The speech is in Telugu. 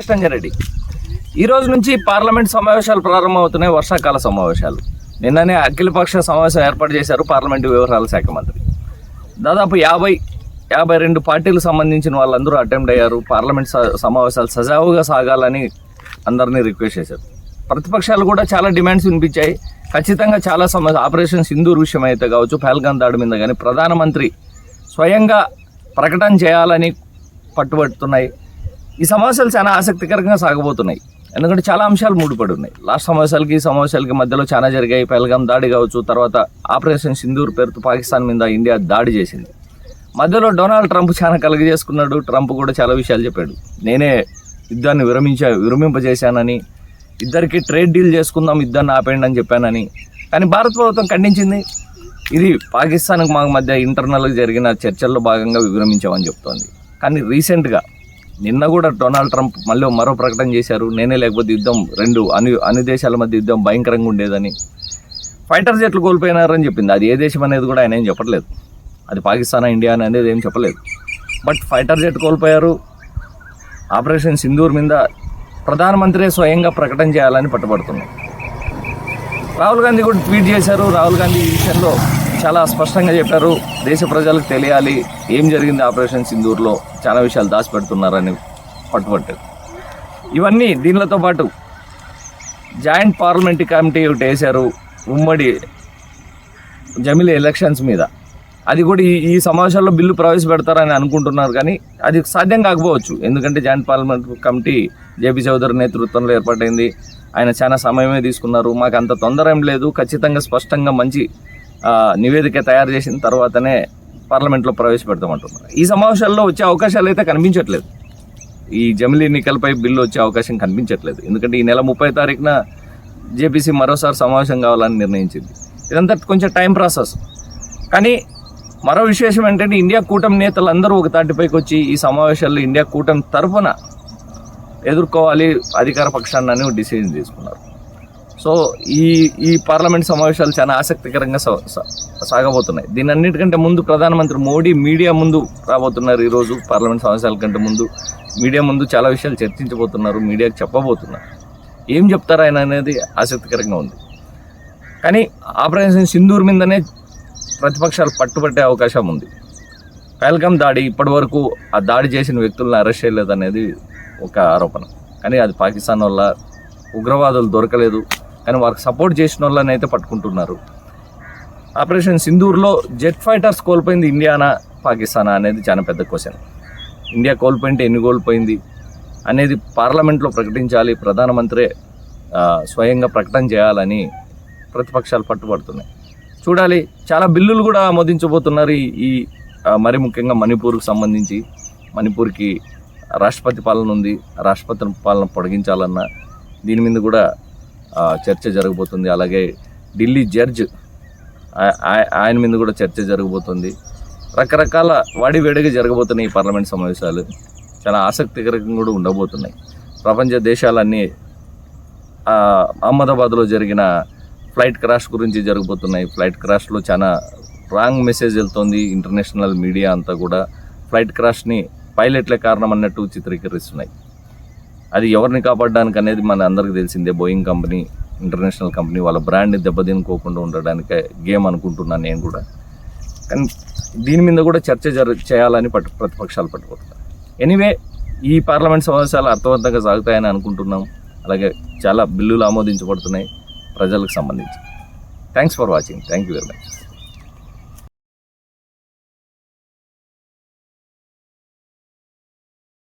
కృష్ణంజరెడ్డి. ఈ రోజు నుంచి పార్లమెంట్ సమావేశాలు ప్రారంభమవుతున్నాయి. వర్షాకాల సమావేశాలు. నిన్ననే అఖిలపక్ష సమావేశం ఏర్పాటు చేశారు పార్లమెంటు వ్యవహారాల శాఖ మంత్రి. దాదాపు 52 పార్టీలకు సంబంధించిన వాళ్ళందరూ అటెంప్ట్ అయ్యారు. పార్లమెంట్ సమావేశాలు సజావుగా సాగాలని అందరినీ రిక్వెస్ట్ చేశారు. ప్రతిపక్షాలు కూడా చాలా డిమాండ్స్ వినిపించాయి. ఖచ్చితంగా చాలా సమస్య ఆపరేషన్ సింధూర్ విషయం అయితే కావచ్చు, పహల్గామ్ దాడి మీద కానీ ప్రధానమంత్రి స్వయంగా ప్రకటన చేయాలని పట్టుబడుతున్నాయి. ఈ సమావేశాలు చాలా ఆసక్తికరంగా సాగబోతున్నాయి. ఎందుకంటే చాలా అంశాలు ముడిపడి ఉన్నాయి. లాస్ట్ సమావేశాలకి మధ్యలో చాలా జరిగాయి. పహల్గామ్ దాడి కావచ్చు, తర్వాత ఆపరేషన్ సింధూర్ పేరుతో పాకిస్తాన్ మీద ఇండియా దాడి చేసింది. మధ్యలో డొనాల్డ్ ట్రంప్ చాలా కలుగజేసుకున్నాడు. ట్రంప్ కూడా చాలా విషయాలు చెప్పాడు. నేనే యుద్ధాన్ని విరమింపజేశానని, ఇద్దరికి ట్రేడ్ డీల్ చేసుకుందాం, యుద్ధాన్ని ఆపేయండి అని చెప్పానని. కానీ భారత ప్రభుత్వం ఖండించింది. ఇది పాకిస్తాన్కి మాకు మధ్య ఇంటర్నల్గా జరిగిన చర్చల్లో భాగంగా విరమించామని చెప్తోంది. కానీ రీసెంట్గా నిన్న కూడా డొనాల్డ్ ట్రంప్ మరో ప్రకటన చేశారు. నేనే లేకపోతే యుద్ధం అన్ని దేశాల మధ్య యుద్ధం భయంకరంగా ఉండేదని. ఫైటర్ జెట్లు కోల్పోయినారని చెప్పింది. అది ఏ దేశం అనేది కూడా ఆయన ఏం చెప్పట్లేదు. అది పాకిస్తానా ఇండియా అనేది ఏం చెప్పలేదు. బట్ ఫైటర్ జెట్ కోల్పోయారు. ఆపరేషన్ సింధూర్ మీద ప్రధానమంత్రి స్వయంగా ప్రకటన చేయాలని పట్టుబడుతున్నారు. రాహుల్ గాంధీ కూడా ట్వీట్ చేశారు. రాహుల్ గాంధీ ఈ విషయంలో చాలా స్పష్టంగా చెప్పారు. దేశ ప్రజలకు తెలియాలి ఏం జరిగింది ఆపరేషన్ సింధూర్లో, చాలా విషయాలు దాచిపెడుతున్నారని పట్టుబట్టారు. ఇవన్నీ దీనితో పాటు జాయింట్ పార్లమెంటరీ కమిటీ ఒకటి వేశారు ఉమ్మడి జమిలీ ఎలక్షన్స్ మీద. అది కూడా ఈ సమావేశాల్లో బిల్లు ప్రవేశపెడతారని అనుకుంటున్నారు. కానీ అది సాధ్యం కాకపోవచ్చు. ఎందుకంటే joint parliamentary committee JP Chaudhary నేతృత్వంలో ఏర్పాటైంది. ఆయన చాలా సమయమే తీసుకున్నారు. మాకు అంత తొందర ఏం లేదు. ఖచ్చితంగా స్పష్టంగా మంచి నివేదిక తయారు చేసిన తర్వాతనే పార్లమెంట్లో ప్రవేశపెడతామంటున్నారు. ఈ సమావేశాల్లో వచ్చే అవకాశాలు అయితే కనిపించట్లేదు. ఈ జమిలీ ఎన్నికలపై బిల్లు వచ్చే అవకాశం కనిపించట్లేదు. ఎందుకంటే ఈ నెల 30 తారీఖున జేపీసీ మరోసారి సమావేశం కావాలని నిర్ణయించింది. ఇదంతా కొంచెం టైం ప్రాసెస్. కానీ మరో విశేషం ఏంటంటే ఇండియా కూటమి నేతలు అందరూ ఒక తాటిపైకి వచ్చి ఈ సమావేశాల్లో ఇండియా కూటమి తరఫున ఎదుర్కోవాలి అధికార పక్షాన్ని డిసిజన్ తీసుకున్నారు. సో ఈ పార్లమెంట్ సమావేశాలు చాలా ఆసక్తికరంగా సాగబోతున్నాయి. దీని అన్నిటికంటే ముందు ప్రధానమంత్రి మోడీ మీడియా ముందు రాబోతున్నారు. ఈరోజు పార్లమెంట్ సమావేశాల కంటే ముందు మీడియా ముందు చాలా విషయాలు చర్చించబోతున్నారు. మీడియాకి చెప్పబోతున్నారు. ఏం చెప్తారు ఆయన అనేది ఆసక్తికరంగా ఉంది. కానీ ఆపరేషన్ సింధూర్ మీదనే ప్రతిపక్షాలు పట్టుబట్టే అవకాశం ఉంది. పహల్గామ్ దాడి ఇప్పటి వరకు ఆ దాడి చేసిన వ్యక్తులను అరెస్ట్ చేయలేదు అనేది ఒక ఆరోపణ. కానీ అది పాకిస్తాన్ వల్ల ఉగ్రవాదులు దొరకలేదు. కానీ వారికి సపోర్ట్ చేసిన వాళ్ళని అయితే పట్టుకుంటున్నారు. ఆపరేషన్ సింధూర్లో జెట్ ఫైటర్స్ కోల్పోయింది ఇండియానా పాకిస్తానా అనేది చాలా పెద్ద క్వశ్చన్. ఇండియా కోల్పోయింటే ఎన్ని కోల్పోయింది అనేది పార్లమెంట్లో ప్రకటించాలి. ప్రధానమంత్రి స్వయంగా ప్రకటన చేయాలని ప్రతిపక్షాలు పట్టుబడుతున్నాయి. చూడాలి. చాలా బిల్లులు కూడా ఆమోదించబోతున్నారు. ఈ మరి ముఖ్యంగా మణిపూర్కి సంబంధించి. మణిపూర్కి రాష్ట్రపతి పాలన ఉంది. రాష్ట్రపతి పాలన పొడిగించాలన్న దీని మీద కూడా చర్చ జరగబోతుంది. అలాగే ఢిల్లీ జడ్జ్ ఆయన మీద కూడా చర్చ జరగబోతుంది. రకరకాల వాడివేడిగా జరగబోతున్నాయి ఈ పార్లమెంట్ సమావేశాలు. చాలా ఆసక్తికరంగా కూడా ఉండబోతున్నాయి. ప్రపంచ దేశాలన్నీ అహ్మదాబాద్లో జరిగిన ఫ్లైట్ క్రాష్ గురించి జరగబోతున్నాయి. ఫ్లైట్ క్రాష్లో చాలా రాంగ్ మెసేజ్ వెళ్తుంది. ఇంటర్నేషనల్ మీడియా అంతా కూడా ఫ్లైట్ క్రాష్ని పైలట్లే కారణం అన్నట్టు చిత్రీకరిస్తున్నాయి. అది ఎవరిని కాపాడడానికి అనేది మన అందరికీ తెలిసిందే. బోయింగ్ కంపెనీ, ఇంటర్నేషనల్ కంపెనీ వాళ్ళ బ్రాండ్ని దెబ్బతినుకోకుండా ఉండడానికే గేమ్ అనుకుంటున్నాను నేను కూడా. కానీ దీని మీద కూడా చర్చ చేయాలని ప్రతిపక్షాలు పట్టుకుంటున్నారు. ఎనీవే ఈ పార్లమెంట్ సమావేశాలు అర్థవంతంగా సాగుతాయని అనుకుంటున్నాం. అలాగే చాలా బిల్లులు ఆమోదించబడుతున్నాయి ప్రజలకు సంబంధించి. Thanks for watching. Thank you very much.